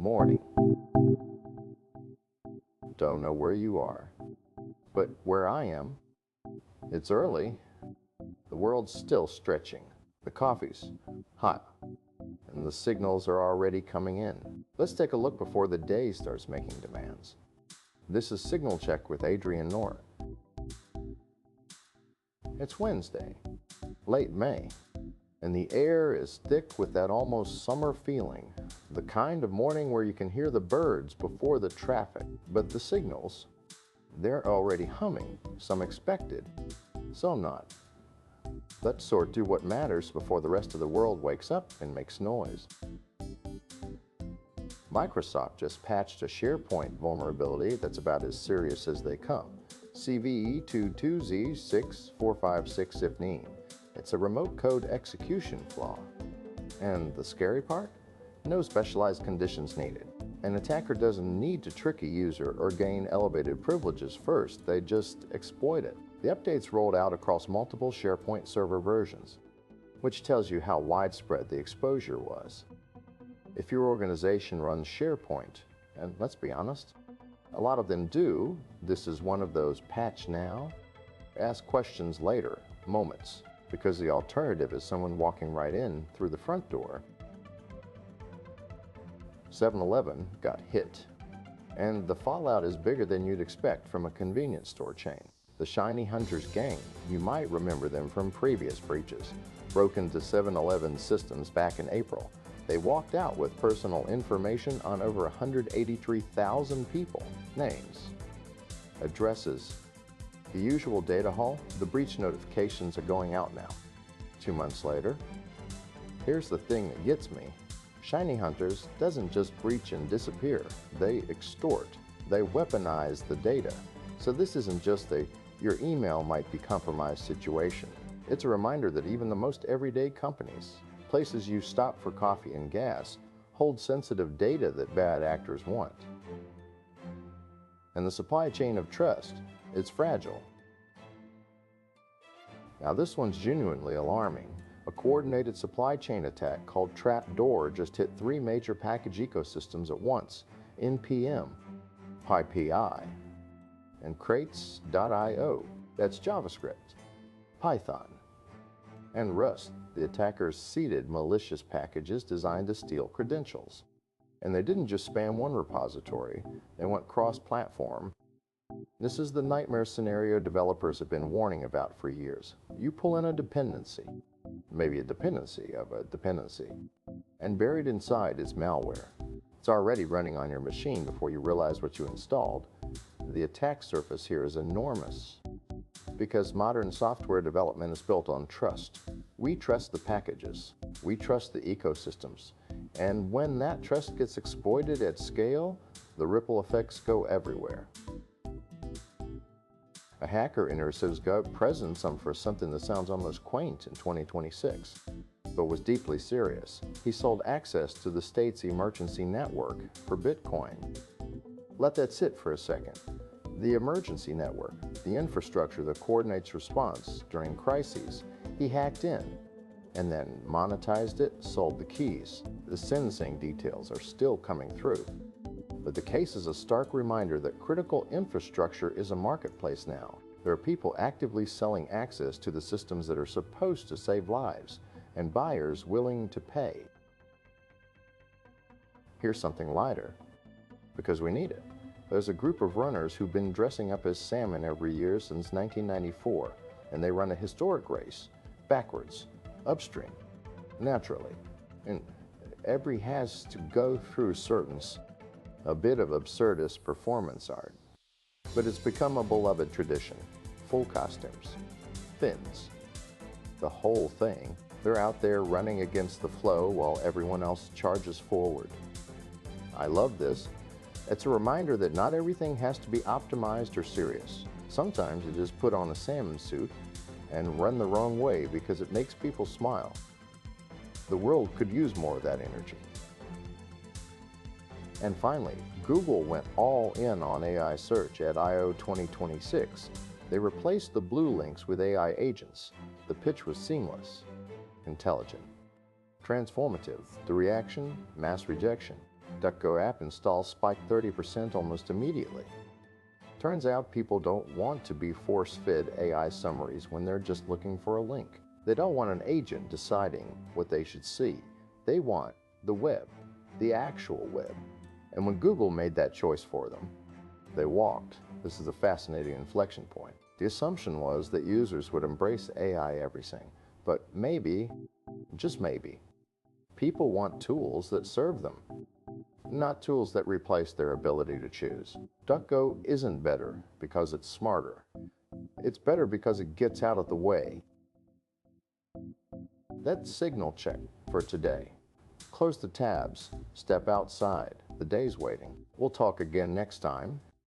Morning. Don't know where you are, but where I am, it's early. The world's still stretching. The coffee's hot, and the signals are already coming in. Let's take a look before the day starts making demands. This is Signal Check with Adrian Nor. It's Wednesday, late May, and the air is thick with that almost summer feeling, the kind of morning where you can hear the birds before the traffic. But the signals, they're already humming, some expected, some not. Let's sort through what matters before the rest of the world wakes up and makes noise. Microsoft just patched a SharePoint vulnerability that's about as serious as they come. CVE 22Z6455615. It's a remote code execution flaw. And the scary part? No specialized conditions needed. An attacker doesn't need to trick a user or gain elevated privileges first, they just exploit it. The updates rolled out across multiple SharePoint server versions, which tells you how widespread the exposure was. If your organization runs SharePoint, and let's be honest, a lot of them do, this is one of those patch now, ask questions later moments, because the alternative is someone walking right in through the front door. 7-Eleven got hit, and the fallout is bigger than you'd expect from a convenience store chain. The Shiny Hunters gang, you might remember them from previous breaches, broke into 7-Eleven systems back in April. They walked out with personal information on over 183,000 people, names, addresses, the usual data haul. The breach notifications are going out now. 2 months later, here's the thing that gets me. Shiny Hunters doesn't just breach and disappear, they extort, they weaponize the data. So this isn't just a your email might be compromised situation. It's a reminder that even the most everyday companies, places you stop for coffee and gas, hold sensitive data that bad actors want. And the supply chain of trust, it's fragile. Now this one's genuinely alarming. A coordinated supply chain attack called Trapdoor just hit 3 major package ecosystems at once: NPM, PyPI, and Crates.io. That's JavaScript, Python, and Rust. The attackers seeded malicious packages designed to steal credentials. And they didn't just spam one repository, they went cross-platform. This is the nightmare scenario developers have been warning about for years. You pull in a dependency, maybe a dependency of a dependency, and buried inside is malware. It's already running on your machine before you realize what you installed. The attack surface here is enormous because modern software development is built on trust. We trust the packages, we trust the ecosystems, and when that trust gets exploited at scale, the ripple effects go everywhere. A hacker enters his gut presence for something that sounds almost quaint in 2026, but was deeply serious. He sold access to the state's emergency network for Bitcoin. Let that sit for a second. The emergency network, the infrastructure that coordinates response during crises, he hacked in and then monetized it, sold the keys. The sentencing details are still coming through. But the case is a stark reminder that critical infrastructure is a marketplace now. There are people actively selling access to the systems that are supposed to save lives, and buyers willing to pay. Here's something lighter, because we need it. There's a group of runners who've been dressing up as salmon every year since 1994, and they run a historic race, backwards, upstream, naturally. And every has to go through a bit of absurdist performance art. But it's become a beloved tradition. Full costumes, fins, the whole thing. They're out there running against the flow while everyone else charges forward. I love this. It's a reminder that not everything has to be optimized or serious. Sometimes you just put on a salmon suit and run the wrong way because it makes people smile. The world could use more of that energy. And finally, Google went all in on AI search at I/O 2026. They replaced the blue links with AI agents. The pitch was seamless, intelligent, transformative. The reaction, mass rejection. DuckDuckGo app installs spiked 30% almost immediately. Turns out people don't want to be force-fed AI summaries when they're just looking for a link. They don't want an agent deciding what they should see. They want the web, the actual web. And when Google made that choice for them, they walked. This is a fascinating inflection point. The assumption was that users would embrace AI everything, but maybe, just maybe, people want tools that serve them, not tools that replace their ability to choose. DuckDuckGo isn't better because it's smarter. It's better because it gets out of the way. That's signal check for today. Close the tabs, step outside. The day's waiting. We'll talk again next time.